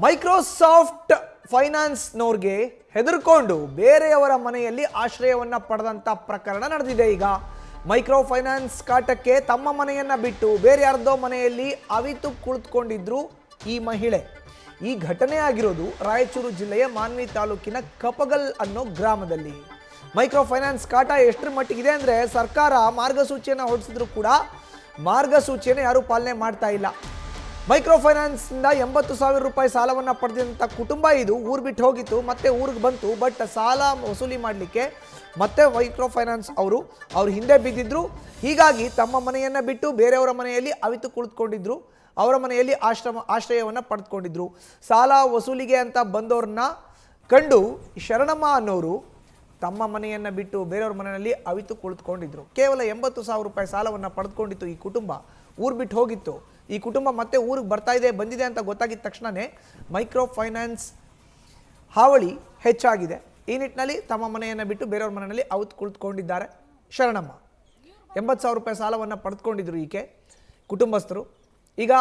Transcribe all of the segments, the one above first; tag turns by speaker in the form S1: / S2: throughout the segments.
S1: Microsoft ಫೈನಾನ್ಸ್ನವ್ರಿಗೆ ಹೆದರ್ಕೊಂಡು ಬೇರೆಯವರ ಮನೆಯಲ್ಲಿ ಆಶ್ರಯವನ್ನ ಪಡೆದಂತ ಪ್ರಕರಣ ನಡೆದಿದೆ. ಈಗ ಮೈಕ್ರೋ ಫೈನಾನ್ಸ್ ಕಾಟಕ್ಕೆ ತಮ್ಮ ಮನೆಯನ್ನ ಬಿಟ್ಟು ಬೇರೆ ಯಾರ್ದೋ ಮನೆಯಲ್ಲಿ ಅವಿತು ಕುಳಿತುಕೊಂಡಿದ್ರು ಈ ಮಹಿಳೆ. ಈ ಘಟನೆ ಆಗಿರೋದು ರಾಯಚೂರು ಜಿಲ್ಲೆಯ ಮಾನ್ವಿ ತಾಲೂಕಿನ ಕಪಗಲ್ ಅನ್ನೋ ಗ್ರಾಮದಲ್ಲಿ. ಮೈಕ್ರೋ ಫೈನಾನ್ಸ್ ಕಾಟ ಎಷ್ಟರ ಮಟ್ಟಿಗಿದೆ ಅಂದರೆ ಸರ್ಕಾರ ಮಾರ್ಗಸೂಚಿಯನ್ನು ಹೊರಡಿಸಿದ್ರು ಕೂಡ ಮಾರ್ಗಸೂಚಿಯನ್ನು ಯಾರೂ ಪಾಲನೆ ಮಾಡ್ತಾ ಇಲ್ಲ. ಮೈಕ್ರೋ ಫೈನಾನ್ಸ್ನಿಂದ 80,000 ರೂಪಾಯಿ ಸಾಲವನ್ನು ಪಡೆದಂಥ ಕುಟುಂಬ ಇದು. ಊರು ಬಿಟ್ಟು ಹೋಗಿತ್ತು, ಮತ್ತೆ ಊರಿಗೆ ಬಂತು. ಬಟ್ ಸಾಲ ವಸೂಲಿ ಮಾಡಲಿಕ್ಕೆ ಮತ್ತೆ ಮೈಕ್ರೋ ಫೈನಾನ್ಸ್ ಅವರು ಹಿಂದೆ ಬಿದ್ದಿದ್ರು. ಹೀಗಾಗಿ ತಮ್ಮ ಮನೆಯನ್ನು ಬಿಟ್ಟು ಬೇರೆಯವರ ಮನೆಯಲ್ಲಿ ಅವಿತು ಕುಳಿತುಕೊಂಡಿದ್ರು. ಅವರ ಮನೆಯಲ್ಲಿ ಆಶ್ರಯವನ್ನು ಪಡೆದುಕೊಂಡಿದ್ರು. ಸಾಲ ವಸೂಲಿಗೆ ಅಂತ ಬಂದವ್ರನ್ನ ಕಂಡು ಶರಣಮ್ಮ ಅನ್ನೋರು ತಮ್ಮ ಮನೆಯನ್ನು ಬಿಟ್ಟು ಬೇರೆಯವ್ರ ಮನೆಯಲ್ಲಿ ಅವಿತು ಕುಳಿತುಕೊಂಡಿದ್ರು. ಕೇವಲ 80,000 ರೂಪಾಯಿ ಸಾಲವನ್ನು ಪಡೆದುಕೊಂಡಿತ್ತು ಈ ಕುಟುಂಬ. ಊರು ಬಿಟ್ಟು ಹೋಗಿತ್ತು. ಈ ಕುಟುಂಬ ಮತ್ತೆ ಊರಿಗೆ ಬಂದಿದೆ ಅಂತ ಗೊತ್ತಾಗಿದ್ದ ತಕ್ಷಣವೇ ಮೈಕ್ರೋ ಫೈನಾನ್ಸ್ ಹಾವಳಿ ಹೆಚ್ಚಾಗಿದೆ. ಈ ನಿಟ್ಟಿನಲ್ಲಿ ತಮ್ಮ ಮನೆಯನ್ನು ಬಿಟ್ಟು ಬೇರೆಯವ್ರ ಮನೆಯಲ್ಲಿ ಅವಿತು ಕುಳಿತುಕೊಂಡಿದ್ದಾರೆ ಶರಣಮ್ಮ. 80,000 ರೂಪಾಯಿ ಸಾಲವನ್ನು ಪಡೆದುಕೊಂಡಿದ್ರು ಈಕೆ ಕುಟುಂಬಸ್ಥರು. ಈಗ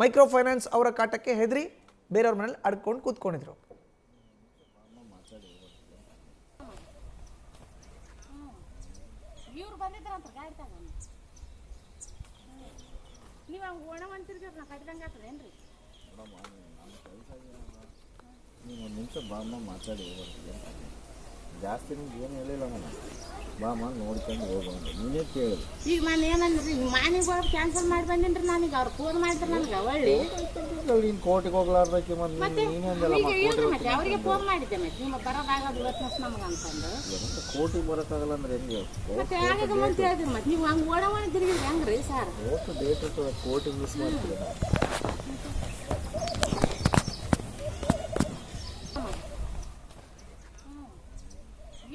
S1: ಮೈಕ್ರೋ ಫೈನಾನ್ಸ್ ಅವರ ಕಾಟಕ್ಕೆ ಹೆದರಿ ಬೇರೆಯವ್ರ ಮನೇಲಿ ಅಡ್ಕೊಂಡು ಕೂತ್ಕೊಂಡಿದ್ರು.
S2: ಜಾಸ್ತಿ ನಿಮ್ಗೆ ಏನು ಹೇಳಿಲ್ಲ ನಾನು ಬಾಮ ನೋಡ್ಕೊಂಡು ಹೋಗೋದು ನೀನೇ ಕೇಳಿದ್ರು.
S3: ಈಗ ನಾನು ಏನಂದ್ರಿ ಮಾನಿಗೆ ಹೋಗಿ ಕ್ಯಾನ್ಸಲ್ ಮಾಡಿ ಬಂದೇನ್ರಿ. ನನಗೆ ಅವ್ರು ಫೋನ್ ಮಾಡಿದ್ರೆ ನನಗೆ ಒಳ್ಳೆ
S2: ನೀನು ಕೋರ್ಟಿಗೆ ಹೋಗ್ಲಾರ್ದಕ್ಕೆ ಮತ್ತೆ
S3: ಮತ್ತೆ ಅವರಿಗೆ ಫೋನ್ ಮಾಡಿದ್ದೆ. ಮತ್ತೆ ನಿಮ್ಮ ಬರೋದಾಗೋದು ಇವತ್ತು ನಮ್ಗೆ ಅಂತಂದು
S2: ಕೋರ್ಟಿಗೆ ಬರೋಕ್ಕಾಗಲ್ಲ ಅಂದ್ರೆ ಹೆಂಗೆ
S3: ಮತ್ತೆ ಆಗ ಮುಂದೆ ಹೇಳಿದ್ರಿ. ಮತ್ತೆ ನೀವು ಹಂಗೆ ಓಡೋಣ ತಿರುಗಿದ್ರಿ ಹೆಂಗ್ರಿ ಸರ್?
S2: ಓಟು ಡೇಟ್ ಇರ್ತದೆ, ಕೋರ್ಟಿಗೆ ಮಿಸ್ ಮಾಡ್ತೀವಿ.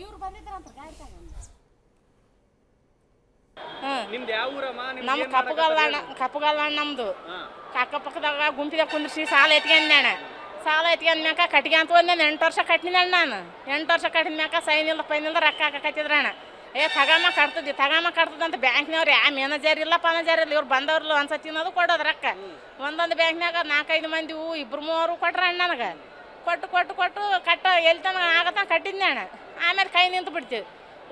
S3: ಇವ್ರು ಬಂದಿದ್ರಂತ ಗಾಡಿ ತಗೊಂಡು.
S4: ನಮ್ದು ಕಪ್ಪಗಲ್ಲ ನಮ್ದು ಅಕ್ಕಪಕ್ಕದಾಗ ಗುಂಪಿದಾಗ ಕುಂದ್ರಿಸಿ ಸಾಲ ಎತ್ಕೊಂಡ್ಯಾಣ. ಸಾಲ ಎತ್ಕೊಂಡ್ಮ್ಯಾಕ ಕಟ್ಗೆ ಅಂತ ಹೋದ್ 8 ವರ್ಷ ಕಟ್ಟಿದ್ಯಾಣ. ನಾನು 8 ವರ್ಷ ಕಟ್ಟಿದ ಮ್ಯಾಕ ಪೈನಿಲ್ದ ರೊಕ್ಕ ಹಾಕತ್ತಿದ್ರಣ್ಣ. ತಗಮ್ಮ ಕಟ್ತದಂತ ಬ್ಯಾಂಕ್ನವ್ರು ಯಾವ ಮ್ಯಾನೇಜರ್ ಇಲ್ಲ ಪನೇಜರ್ ಇಲ್ಲ. ಇವ್ರು ಬಂದವ್ರಲ್ಲ ಒಂದ್ಸತಿ ತಿನ್ನೋದು ಕೊಡೋದು ರೊಕ್ಕ. ಒಂದೊಂದು ಬ್ಯಾಂಕ್ನಾಗ 4-5 ಮಂದಿ 2-3 ಕೊಟ್ರಣ್ಣ. ನನಗೆ ಕೊಟ್ಟು ಕಟ್ಟ ಎಲ್ಲಿ ತನಕ ಆಗತ್ತ ಕಟ್ಟಿದ್ಯಾಣ. ಆಮೇಲೆ ಕೈ ನಿಂತು ಬಿಡ್ತೀವಿ.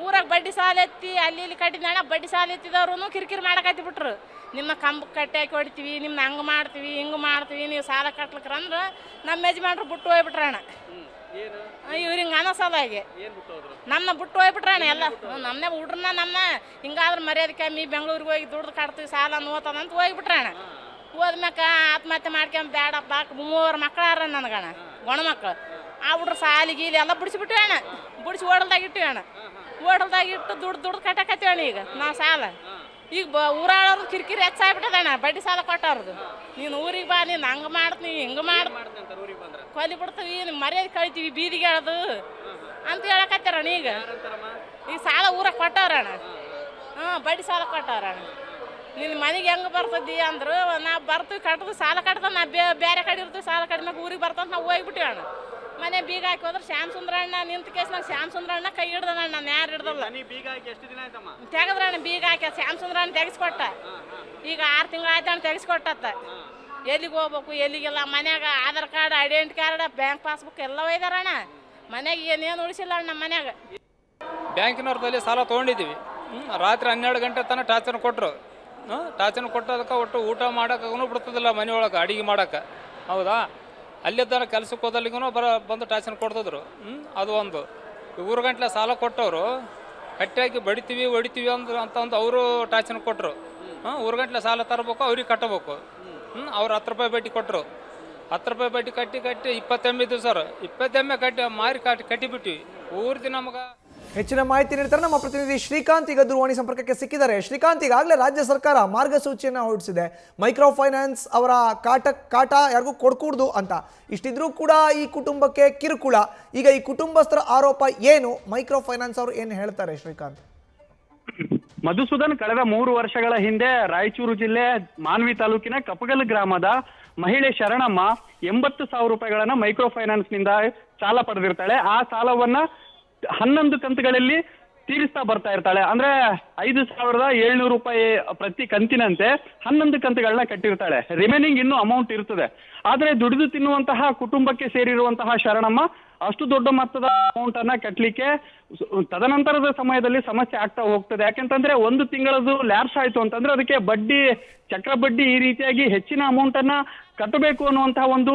S4: ಊರಾಗ ಬಡ್ಡಿ ಸಾಲ ಎತ್ತಿ ಅಲ್ಲಿ ಕಟ್ಟಿದ್ಯಾಣ. ಬಡ್ಡಿ ಸಾಲ ಎತ್ತಿದವ್ರು ಕಿರಿಕಿರಿ ಮಾಡಕತ್ತಿ ಬಿಟ್ರು. ನಿಮ್ಮ ಕಂಬಕ್ಕೆ ಕಟ್ಟಿ ಹಾಕಿ ಹೊಡಿತೀವಿ, ನಿಮ್ನ ಹಂಗೆ ಮಾಡ್ತೀವಿ ಹಿಂಗೆ ಮಾಡ್ತೀವಿ, ನೀವು ಸಾಲ ಕಟ್ಲಿಕ್ರಂದ್ರೆ ನಮ್ಮ ಯಜಮಾನ್ರು ಬಿಟ್ಟು ಹೋಗ್ಬಿಟ್ರಣ್ಣ. ಇವ್ರು ಹಿಂಗೆ ಅನಸದಾಗಿ ನಮ್ಮನ್ನ ಬಿಟ್ಟು ಹೋಗ್ಬಿಟ್ರಣ್ಣ. ಎಲ್ಲ ನಮ್ಮನೆ ಹುಡ್ರನ್ನ ಹಿಂಗಾದ್ರೆ ಮರ್ಯಾದೆ ಕಮ್ಮಿ, ಬೆಂಗಳೂರಿಗೆ ಹೋಗಿ ದುಡ್ದು ಕಟ್ತೀವಿ ಸಾಲ ನೋತದಂತ ಹೋಗ್ಬಿಟ್ರಣ್ಣ. ಹೋದ್ಮ್ಯಾಕ ಆತ್ಮಹತ್ಯೆ ಮಾಡ್ಕೊಂಡ್ ಬೇಡಪ್ಪ. 3 ಮಕ್ಕಳಾರ ನನಗಣ್ಣ, ಗಣ ಮಕ್ಕಳು. ಆ ಹುಡ್ರು ಸಾಲಿಗೆ ಎಲ್ಲ ಬಿಡಿಸ್ಬಿಟ್ಟಿವಿ ಅಣ್ಣ. ಬಿಡಿಸಿ ಓಡಲ್ದಾಗಿಟ್ಟು ದುಡ್ಡು ಕಟ್ಟಕತ್ತೀವಣ್ಣ. ಈಗ ನಾವು ಸಾಲ ಈಗ ಊರಾಳವ್ರದ್ದು ಕಿರಿಕಿರಿ ಹೆಚ್ಚಾಗ್ಬಿಟ್ಟದಣ್ಣ. ಬಡ್ಡಿ ಸಾಲ ಕೊಟ್ಟವ್ರದ್ದು. ನೀನು ಊರಿಗೆ ಬಾ, ನೀನು ಹಂಗೆ ಮಾಡ್ತೀನಿ ಹಿಂಗೆ ಕೊಲಿ ಬಿಡ್ತೀವಿ, ನಿಮ್ಮ ಮರ್ಯಾದೆ ಕಳಿತೀವಿ, ಬೀದಿಗೆ ಹೇಳೋದು ಅಂತ ಹೇಳಕತ್ತಾರಣ್ಣ. ಈಗ ಸಾಲ ಊರಾಗ ಕೊಟ್ಟವ್ರಣ್ಣ. ಬಡ್ಡಿ ಸಾಲ ಕೊಟ್ಟವ್ರಣ್ಣ. ನಿನ್ನ ಮನೆಗೆ ಹೆಂಗೆ ಬರ್ತದ್ದಿ ಅಂದ್ರು ನಾವು ಬರ್ತೀವಿ ಕಟ್ಟದು ಸಾಲ ಕಟ್ದ. ನಾ ಬೇರೆ ಕಡೆ ಇರ್ತೀವಿ, ಸಾಲ ಕಡಿಮೆ ಊರಿಗೆ ಬರ್ತಂತ ನಾವು ಹೋಗ್ಬಿಟ್ಟಿವಿ ಅಣ್ಣ. ಮನೆ ಬೀಗ ಹಾಕಿ ಹೋದ್ರೆ ಶ್ಯಾಮ್ ಸುಂದ್ರಣ್ಣ ನಿಂತ ಕೇಸ್ನಾಗ ಶ್ಯಾಮ್ ಸುಂದ್ರಣ್ಣ ಕೈ ಹಿಡ್ದಣ್ಣ. ನಾನು ಯಾರು ಹಿಡ್ದಲ್ಲ ತೆಗದ್ರಣ್ಣ. ಬೀಗ ಹಾಕಿ ಶ್ಯಾಮ್ ಸುಂದ್ರಣ್ಣ ತೆಗಿಸ್ಕೊಟ್ಟ. ಈಗ 6 ತಿಂಗಳು ಆಯ್ತಣ್ಣ ತೆಗಿಸ್ಕೊಟ್ಟತ್ತ. ಎಲ್ಲಿಗೆ ಹೋಗ್ಬೇಕು ಎಲ್ಲಿಗೆಲ್ಲ. ಮನ್ಯಾಗ Aadhaar card, identity card, bank passbook ಎಲ್ಲ ಒಯ್ದಾರಣ್ಣ. ಮನ್ಯಾಗ ಏನೇನು ಉಳಿಸಿಲ್ಲ ಅಣ್ಣ. ಮನ್ಯಾಗ
S5: ಬ್ಯಾಂಕಿನವ್ರದಲ್ಲಿ ಸಾಲ ತೊಗೊಂಡಿದ್ದೀವಿ. ರಾತ್ರಿ 12 ಗಂಟೆ ತನಕ ಟಾರ್ಚರ್ ಕೊಟ್ಟರು. ಟಾರ್ಚರ್ ಕೊಟ್ಟೋದಕ್ಕೆ ಒಟ್ಟು ಊಟ ಮಾಡೋಕ್ಕೂ ಬಿಡ್ತದಿಲ್ಲ ಮನೆಯೊಳಗೆ ಅಡುಗೆ ಮಾಡೋಕ್ಕೆ. ಹೌದಾ? ಅಲ್ಲೇ ತನಕ ಕೆಲ್ಸಕ್ಕೆ ಹೋದಲ್ಲಿಗೂ ಬಂದು ಟಾರ್ಚರ್ ಕೊಡ್ತಿದ್ರು. ಅದು ಒಂದು. 3 ಗಂಟೆ ಸಾಲ ಕೊಟ್ಟವರು ಕಟ್ಟಾಗಿ ಹೊಡಿತೀವಿ ಅಂತ ಅವರು ಟಾರ್ಚರ್ ಕೊಟ್ಟರು. 3 ಗಂಟೆ ಸಾಲ ತರಬೇಕು, ಅವ್ರಿಗೆ ಕಟ್ಟಬೇಕು. ಅವ್ರು 10 ರೂಪಾಯಿ ಬಡ್ಡಿ ಕೊಟ್ಟರು. 10 ರೂಪಾಯಿ ಬಡ್ಡಿ ಕಟ್ಟಿ 20 ಎಮ್ಮೆ ಇದ್ದು ಸರ್. 20 ಎಮ್ಮೆ ಮಾರಿ ಕಟ್ಟಿಬಿಟ್ಟಿವಿ. ಊರ್ದಿ ನಮ್ಗೆ
S1: ಹೆಚ್ಚಿನ ಮಾಹಿತಿ ನೀಡ್ತಾರೆ ನಮ್ಮ ಪ್ರತಿನಿಧಿ ಶ್ರೀಕಾಂತ್. ಈಗ ದೂರವಾಣಿ ಸಂಪರ್ಕಕ್ಕೆ ಸಿಕ್ಕಿದ್ದಾರೆ. ಶ್ರೀಕಾಂತ್, ಈಗಾಗಲೇ ರಾಜ್ಯ ಸರ್ಕಾರ ಮಾರ್ಗಸೂಚಿಯನ್ನು ಹೊರಡಿಸಿದೆ. ಮೈಕ್ರೋ ಫೈನಾನ್ಸ್ ಅವರ ಕಾಟ ಯಾರಿಗೂ ಕೊಡ್ಕೂಡ್ದು ಅಂತ. ಇಷ್ಟಿದ್ರೂ ಕೂಡ ಈ ಕುಟುಂಬಕ್ಕೆ ಕಿರುಕುಳ. ಈಗ ಈ ಕುಟುಂಬಸ್ಥರ ಆರೋಪ ಏನು? ಮೈಕ್ರೋ ಫೈನಾನ್ಸ್ ಅವರು ಏನು ಹೇಳ್ತಾರೆ ಶ್ರೀಕಾಂತ್?
S6: ಮಧುಸೂದನ್, ಕಳೆದ 3 ವರ್ಷಗಳ ಹಿಂದೆ ರಾಯಚೂರು ಜಿಲ್ಲೆ ಮಾನ್ವಿ ತಾಲೂಕಿನ ಕಪಗಲ್ ಗ್ರಾಮದ ಮಹಿಳೆ ಶರಣಮ್ಮ 80,000 ರೂಪಾಯಿಗಳನ್ನ ಮೈಕ್ರೋ ಫೈನಾನ್ಸ್ ನಿಂದ ಸಾಲ ಪಡೆದಿರ್ತಾಳೆ. ಆ ಸಾಲವನ್ನ 11 ಕಂತುಗಳಲ್ಲಿ ತೀರಿಸ್ತಾ ಬರ್ತಾ ಇರ್ತಾಳೆ. ಅಂದ್ರೆ 5,700 ರೂಪಾಯಿ ಪ್ರತಿ ಕಂತಿನಂತೆ 11 ಕಂತುಗಳನ್ನ ಕಟ್ಟಿರ್ತಾಳೆ. ರಿಮೈನಿಂಗ್ ಇನ್ನೂ ಅಮೌಂಟ್ ಇರ್ತದೆ. ಆದ್ರೆ ದುಡಿದು ತಿನ್ನುವಂತಹ ಕುಟುಂಬಕ್ಕೆ ಸೇರಿರುವಂತಹ ಶರಣಮ್ಮ ಅಷ್ಟು ದೊಡ್ಡ ಮೊತ್ತದ ಅಮೌಂಟ್ ಅನ್ನ ಕಟ್ಟಲಿಕ್ಕೆ ತದನಂತರದ ಸಮಯದಲ್ಲಿ ಸಮಸ್ಯೆ ಆಗ್ತಾ ಹೋಗ್ತದೆ. ಯಾಕೆಂತಂದ್ರೆ 1 ತಿಂಗಳದ್ದು ಲ್ಯಾಪ್ಸ್ ಆಯ್ತು ಅಂತಂದ್ರೆ ಅದಕ್ಕೆ ಬಡ್ಡಿ, ಚಕ್ರ ಬಡ್ಡಿ ಈ ರೀತಿಯಾಗಿ ಹೆಚ್ಚಿನ ಅಮೌಂಟ್ ಅನ್ನ ಕಟ್ಟಬೇಕು ಅನ್ನುವಂತಹ ಒಂದು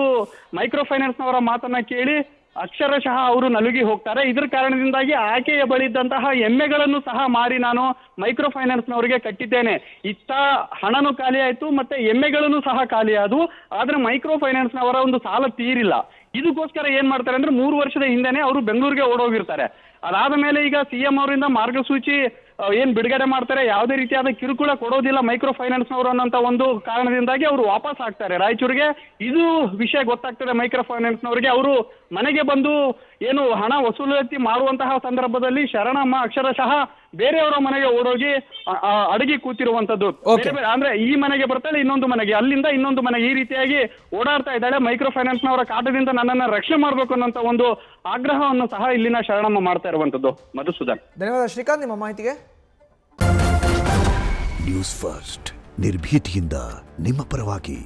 S6: ಮೈಕ್ರೋ ಫೈನಾನ್ಸ್ ನವರ ಮಾತನ್ನ ಕೇಳಿ ಅಕ್ಷರಶಃ ಅವರು ನಲುಗಿ ಹೋಗ್ತಾರೆ. ಇದರ ಕಾರಣದಿಂದಾಗಿ ಆಕೆಯ ಬಳಿ ಇದ್ದಂತಹ ಎಮ್ಮೆಗಳನ್ನು ಸಹ ಮಾರಿ ನಾನು ಮೈಕ್ರೋ ಫೈನಾನ್ಸ್ ನವರಿಗೆ ಕಟ್ಟಿದ್ದೇನೆ. ಇತ್ತ ಹಣನೂ ಖಾಲಿ ಆಯ್ತು, ಮತ್ತೆ ಎಮ್ಮೆಗಳನ್ನು ಸಹ ಖಾಲಿ ಆದವು. ಆದ್ರೆ ಮೈಕ್ರೋ ಫೈನಾನ್ಸ್ ನವರ ಒಂದು ಸಾಲ ತೀರಿಲ್ಲ. ಇದಕ್ಕೋಸ್ಕರ ಏನ್ ಮಾಡ್ತಾರೆ ಅಂದ್ರೆ 3 ವರ್ಷದ ಹಿಂದೆನೆ ಅವರು ಬೆಂಗಳೂರಿಗೆ ಓಡೋಗಿರ್ತಾರೆ. ಅದಾದ ಮೇಲೆ ಈಗ CM ಅವರಿಂದ ಮಾರ್ಗಸೂಚಿ ಏನ್ ಬಿಡುಗಡೆ ಮಾಡ್ತಾರೆ, ಯಾವುದೇ ರೀತಿಯಾದ ಕಿರುಕುಳ ಕೊಡೋದಿಲ್ಲ ಮೈಕ್ರೋ ಫೈನಾನ್ಸ್ ನವರು ಅನ್ನೋಂತ ಒಂದು ಕಾರಣದಿಂದಾಗಿ ಅವರು ವಾಪಸ್ ಆಗ್ತಾರೆ ರಾಯಚೂರಿಗೆ. ಇದು ವಿಷಯ ಗೊತ್ತಾಗ್ತದೆ ಮೈಕ್ರೋ ಫೈನಾನ್ಸ್ ನವರಿಗೆ. ಅವರು ಮನೆಗೆ ಬಂದು ಏನು ಹಣ ವಸೂಲಾತಿ ಮಾಡುವಂತಹ ಸಂದರ್ಭದಲ್ಲಿ ಶರಣಮ್ಮ ಅಕ್ಷರಶಃ ಬೇರೆಯವರ ಮನೆಗೆ ಓಡೋಗಿ ಅಡಗಿ ಕೂತಿರುವಂತದ್ದು. ಅಂದ್ರೆ ಈ ಮನೆಗೆ ಬರ್ತಾಳೆ, ಇನ್ನೊಂದು ಮನೆಗೆ, ಅಲ್ಲಿಂದ ಇನ್ನೊಂದು ಮನೆಗೆ, ಈ ರೀತಿಯಾಗಿ ಓಡಾಡ್ತಾ ಇದ್ದಾಳೆ. ಮೈಕ್ರೋ ಫೈನಾನ್ಸ್ ನವರ ಕಾಟದಿಂದ ನನ್ನನ್ನ ರಕ್ಷಣೆ ಮಾಡ್ಬೇಕು ಅನ್ನೋಂತ ಒಂದು ಆಗ್ರಹವನ್ನು ಸಹ ಇಲ್ಲಿನ ಶರಣಮ್ಮ ಮಾಡ್ತಾ ಇರುವಂತದ್ದು. ಮಧುಸೂದನ್,
S1: ಧನ್ಯವಾದ ಶ್ರೀಕಾಂತ್ ನಿಮ್ಮ ಮಾಹಿತಿಗೆ.
S7: ನ್ಯೂಸ್ ಫಸ್ಟ್ ನಿರ್ಭೀತಿಯಿಂದ ನಿಮ್ಮ ಪರವಾಗಿ.